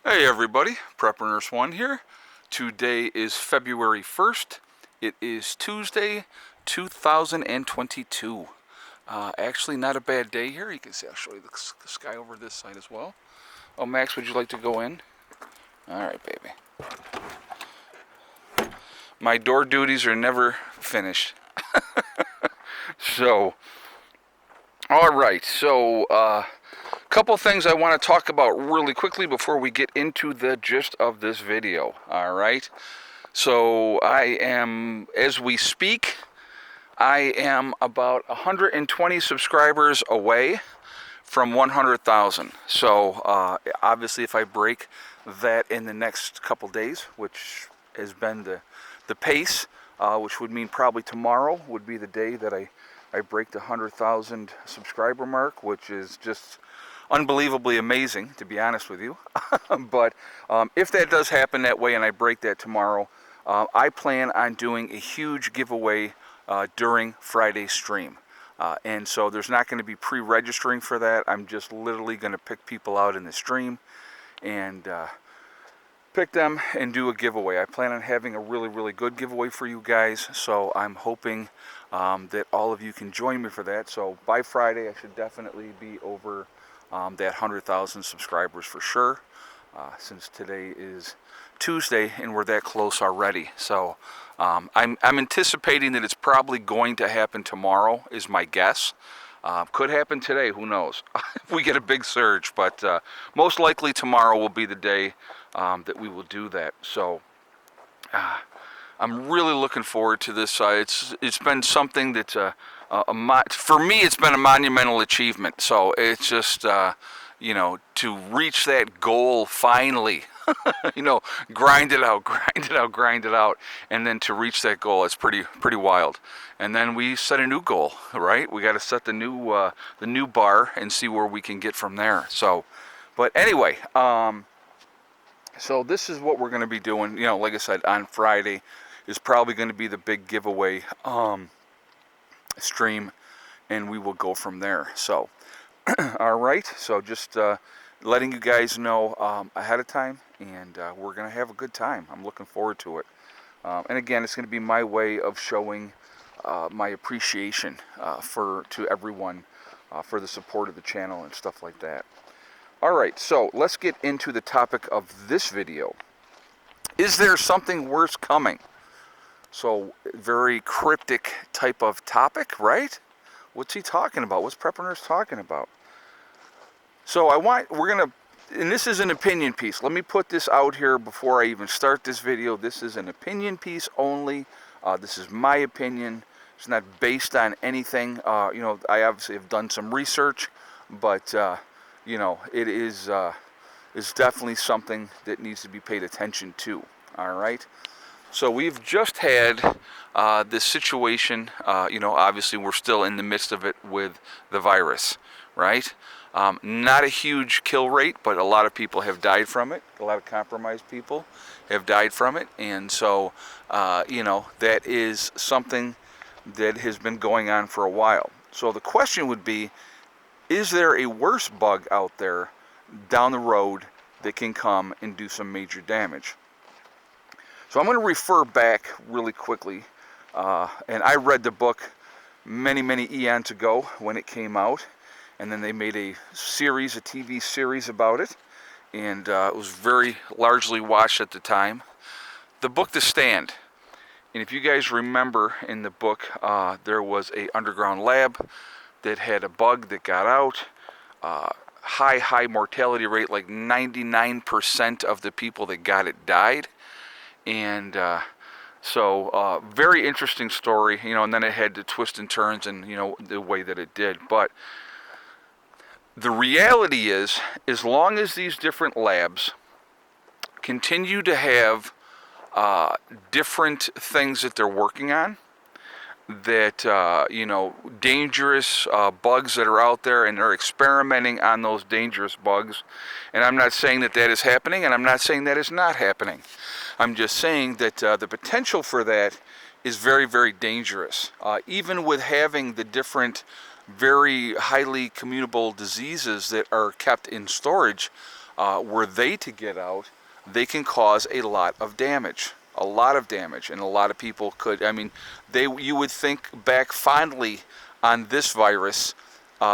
Hey everybody, Prepper Nurse 1 here. Today is February 1st. It is Tuesday, 2022. Actually not a bad day here. You can see, I'll show you the sky over this side as well. Oh, Max, would you like to go in? Alright, baby. My door duties are never finished. Alright, couple things I want to talk about really quickly before we get into the gist of this video. Alright, so as we speak, I am about 120 subscribers away from 100,000. So obviously if I break that in the next couple days, which has been the pace, which would mean probably tomorrow would be the day that I break the 100,000 subscriber mark, which is just unbelievably amazing, to be honest with you. But if that does happen that way and I break that tomorrow, I plan on doing a huge giveaway during Friday's stream. And so there's not going to be pre-registering for that. I'm just literally going to pick people out in the stream and pick them and do a giveaway. I plan on having a really good giveaway for you guys, so I'm hoping that all of you can join me for that. So by Friday I should definitely be over that 100,000 subscribers for sure, since today is Tuesday and we're that close already. So I'm anticipating that it's probably going to happen tomorrow is my guess. Could happen today, who knows, if we get a big surge, but most likely tomorrow will be the day that we will do that. So I'm really looking forward to this. It's been something that's for me it's been a monumental achievement. So it's just to reach that goal finally. Grind it out, and then to reach that goal, it's pretty wild. And then we set a new goal, right? We got to set the new bar and see where we can get from there. So, but anyway, so this is what we're going to be doing. Like I said, on Friday is probably going to be the big giveaway stream, and we will go from there. So, all right. So just letting you guys know ahead of time, and we're going to have a good time. I'm looking forward to it. And again, it's going to be my way of showing my appreciation to everyone for the support of the channel and stuff like that. Alright, so let's get into the topic of this video. Is there something worse coming? So, very cryptic type of topic, right? What's he talking about? What's Prepper Nurse talking about? So and this is an opinion piece. Let me put this out here before I even start this video. This is an opinion piece only. This is my opinion. It's not based on anything. I obviously have done some research, but it is definitely something that needs to be paid attention to. All right. So we've just had this situation. Obviously we're still in the midst of it with the virus, right? Not a huge kill rate, but a lot of people have died from it. A lot of compromised people have died from it, and so that is something that has been going on for a while. So the question would be, is there a worse bug out there down the road that can come and do some major damage? So I'm going to refer back really quickly, and I read the book many eons ago when it came out, and then they made a TV series about it, and it was very largely watched at the time. The book The Stand. And if you guys remember, in the book there was a underground lab that had a bug that got out. High mortality rate, like 99% of the people that got it died. And so very interesting story, and then it had the twists and turns and the way that it did. But the reality is, as long as these different labs continue to have different things that they're working on, that dangerous bugs that are out there, and they're experimenting on those dangerous bugs, and I'm not saying that is happening, and I'm not saying that is not happening. I'm just saying that the potential for that is very dangerous. Even with having the different very highly communicable diseases that are kept in storage, were they to get out, they can cause a lot of damage. A lot of damage, and a lot of people could, I mean, you would think back fondly on this virus,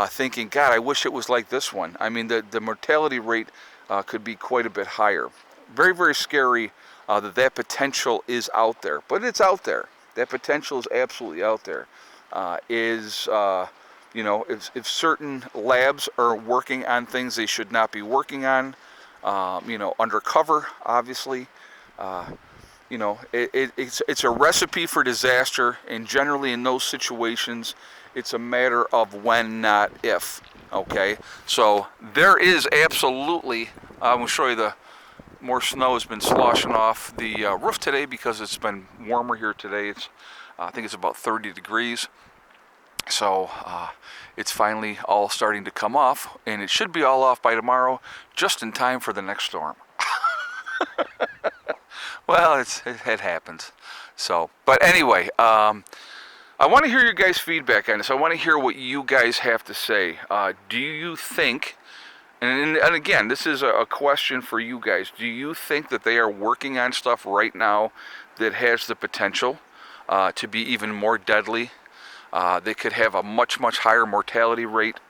thinking, God, I wish it was like this one. I mean, the mortality rate could be quite a bit higher. Very, very scary that potential is out there, but it's out there. That potential is absolutely out there. You know, if certain labs are working on things they should not be working on, you know, undercover, obviously, you know, it's a recipe for disaster, and generally in those situations, it's a matter of when, not if. Okay, so there is absolutely, I'm going to show you more snow has been sloshing off the roof today because it's been warmer here today. It's, I think it's about 30 degrees. So it's finally all starting to come off, and it should be all off by tomorrow, just in time for the next storm. Well, it happens. So, but anyway, I want to hear your guys' feedback on this. I want to hear what you guys have to say. Do you think, and again, this is a question for you guys, do you think that they are working on stuff right now that has the potential to be even more deadly? They could have a much, much higher mortality rate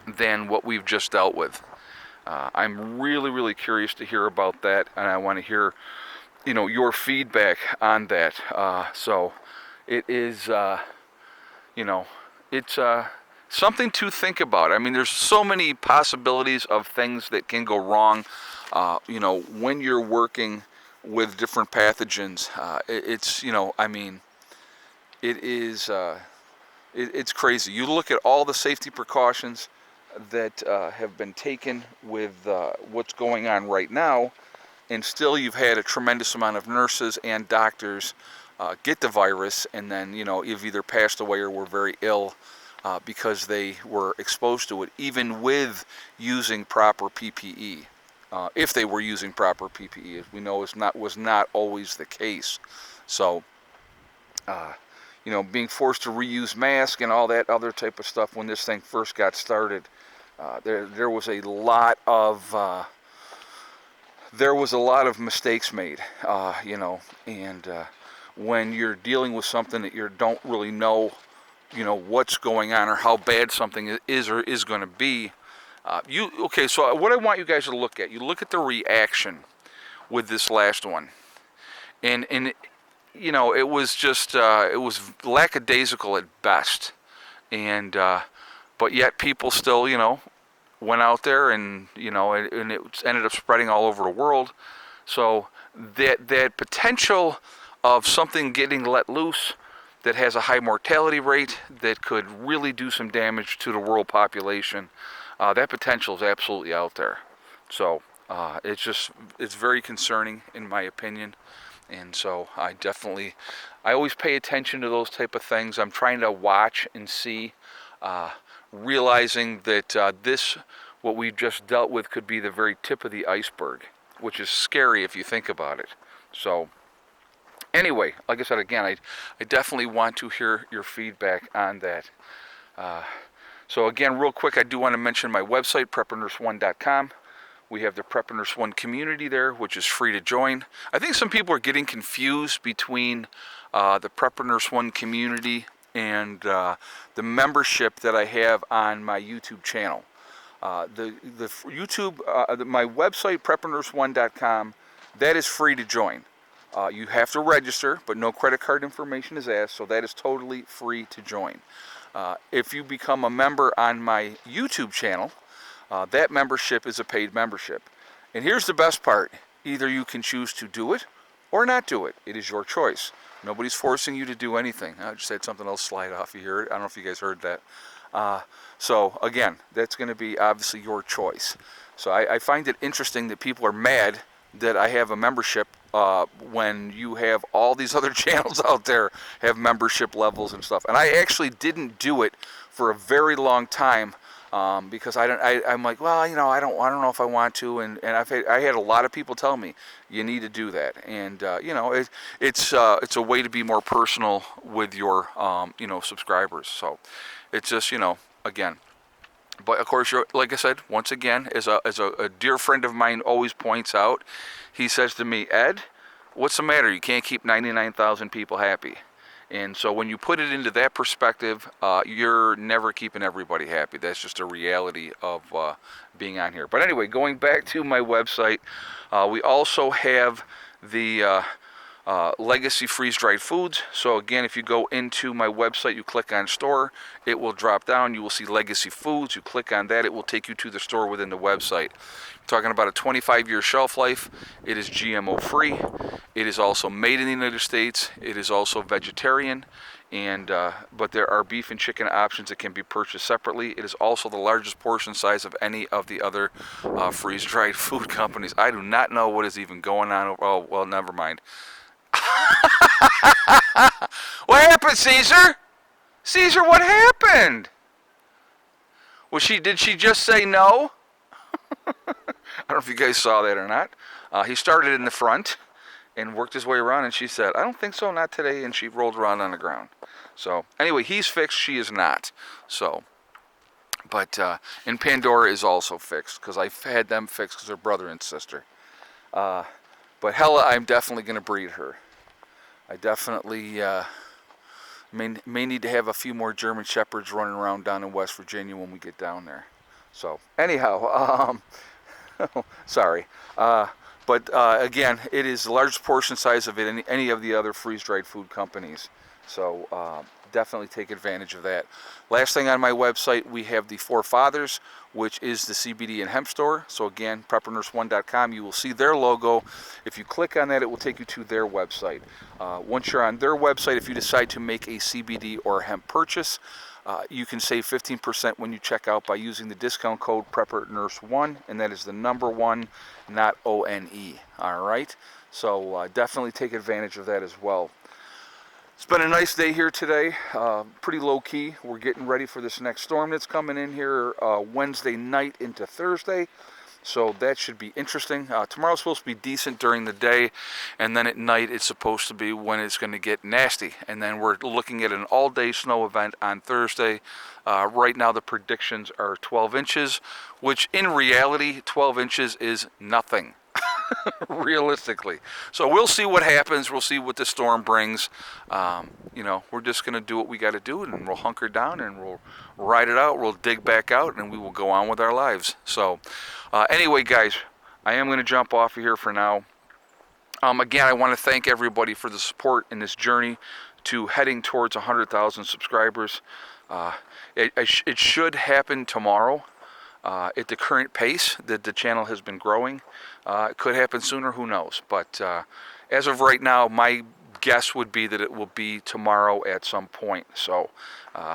than what we've just dealt with. I'm really, really curious to hear about that, and I want to hear, you know, your feedback on that. So it is, you know, it's something to think about. I mean, there's so many possibilities of things that can go wrong, you know, when you're working with different pathogens. It's, you know, I mean, it is, it's crazy. You look at all the safety precautions that have been taken with what's going on right now, and still you've had a tremendous amount of nurses and doctors get the virus, and then, you know, you've either passed away or were very ill because they were exposed to it, even with using proper PPE. If they were using proper PPE, as we know, was not always the case. So, you know, being forced to reuse masks and all that other type of stuff when this thing first got started, there was a lot of mistakes made, you know, and when you're dealing with something that you don't really know, you know, what's going on or how bad something is or is going to be, okay, so what I want you guys to look at, you look at the reaction with this last one, and you know, it was just, it was lackadaisical at best, and but yet people still, you know, went out there, and, you know, and it ended up spreading all over the world. So that potential of something getting let loose that has a high mortality rate that could really do some damage to the world population, that potential is absolutely out there. So it's very concerning in my opinion. And so I always pay attention to those type of things. I'm trying to watch and see, realizing that what we've just dealt with could be the very tip of the iceberg, which is scary if you think about it. So anyway, like I said, again, I definitely want to hear your feedback on that. So again, real quick, I do want to mention my website, preppernurse1.com. We have the Prepper Nurse One community there, which is free to join. I think some people are getting confused between the Prepper Nurse One community and the membership that I have on my YouTube channel. The YouTube, my website, preppernurse1.com, that is free to join. You have to register, but no credit card information is asked, so that is totally free to join. If you become a member on my YouTube channel, that membership is a paid membership. And here's the best part. Either you can choose to do it or not do it. It is your choice. Nobody's forcing you to do anything. I just had something else slide off. You hear it? I don't know if you guys heard that. So again, that's going to be obviously your choice. So I find it interesting that people are mad that I have a membership when you have all these other channels out there have membership levels and stuff. And I actually didn't do it for a very long time. Because I'm like, well, you know, I don't know if I want to, and I had a lot of people tell me you need to do that, and you know, it's a way to be more personal with your you know, subscribers. So it's just, you know, again, But of course, like I said, once again, as a dear friend of mine always points out, he says to me, Ed, what's the matter? You can't keep 99,000 people happy. And so when you put it into that perspective, you're never keeping everybody happy. That's just a reality of being on here. But anyway, going back to my website, we also have the Legacy freeze-dried foods. So again, if you go into my website, you click on store, it will drop down. You will see Legacy Foods. You click on that, it will take you to the store within the website. Talking about a 25-year shelf life. It is GMO free. It is also made in the United States. It is also vegetarian, and but there are beef and chicken options that can be purchased separately. It is also the largest portion size of any of the other freeze-dried food companies. I do not know what is even going on. Oh, well, never mind. What happened, Caesar? Caesar, what happened? Did she just say no? I don't know if you guys saw that or not. He started in the front and worked his way around, and she said, I don't think so, not today, and she rolled around on the ground. So anyway, he's fixed, she is not. So, but, and Pandora is also fixed, because I've had them fixed because they're brother and sister. But Hella, I'm definitely going to breed her. I definitely may need to have a few more German Shepherds running around down in West Virginia when we get down there. So anyhow, sorry. But again, it is the largest portion size of any of the other freeze-dried food companies. So definitely take advantage of that. Last thing on my website, we have the Four Fathers, which is the CBD and hemp store. So again, preppernurse1.com, you will see their logo. If you click on that, it will take you to their website. Once you're on their website, if you decide to make a CBD or hemp purchase, you can save 15% when you check out by using the discount code PrepperNurse1, and that is the number 1, not O-N-E. All right? So definitely take advantage of that as well. It's been a nice day here today, pretty low-key. We're getting ready for this next storm that's coming in here Wednesday night into Thursday, so that should be interesting. Tomorrow's supposed to be decent during the day, and then at night it's supposed to be when it's going to get nasty. And then we're looking at an all-day snow event on Thursday. Right now the predictions are 12 inches, which in reality 12 inches is nothing. Realistically. So we'll see what happens. We'll see what the storm brings. You know, we're just going to do what we got to do, and we'll hunker down and we'll ride it out. We'll dig back out, and we will go on with our lives. So anyway, guys, I am going to jump off of here for now. Again, I want to thank everybody for the support in this journey to heading towards 100,000 subscribers. It should happen tomorrow. At the current pace that the channel has been growing. It could happen sooner, who knows. But as of right now, my guess would be that it will be tomorrow at some point. So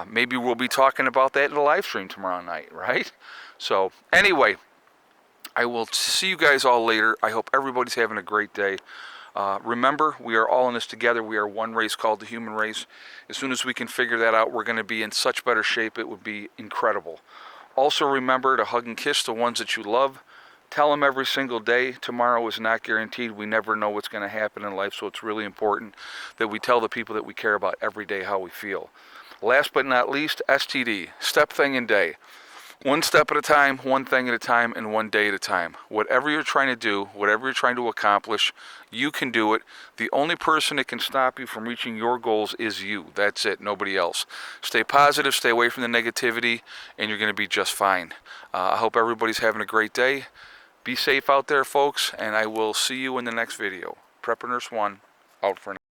maybe we'll be talking about that in a live stream tomorrow night, right? So anyway, I will see you guys all later. I hope everybody's having a great day. Remember, we are all in this together. We are one race called the human race. As soon as we can figure that out, we're going to be in such better shape. It would be incredible. Also remember to hug and kiss the ones that you love. Tell them every single day. Tomorrow is not guaranteed. We never know what's going to happen in life, so it's really important that we tell the people that we care about every day how we feel. Last but not least, STD. Step, thing, and day. One step at a time, one thing at a time, and one day at a time. Whatever you're trying to do, whatever you're trying to accomplish, you can do it. The only person that can stop you from reaching your goals is you. That's it, nobody else. Stay positive, stay away from the negativity, and you're going to be just fine. I hope everybody's having a great day. Be safe out there, folks, and I will see you in the next video. Prepper Nurse 1, out for now.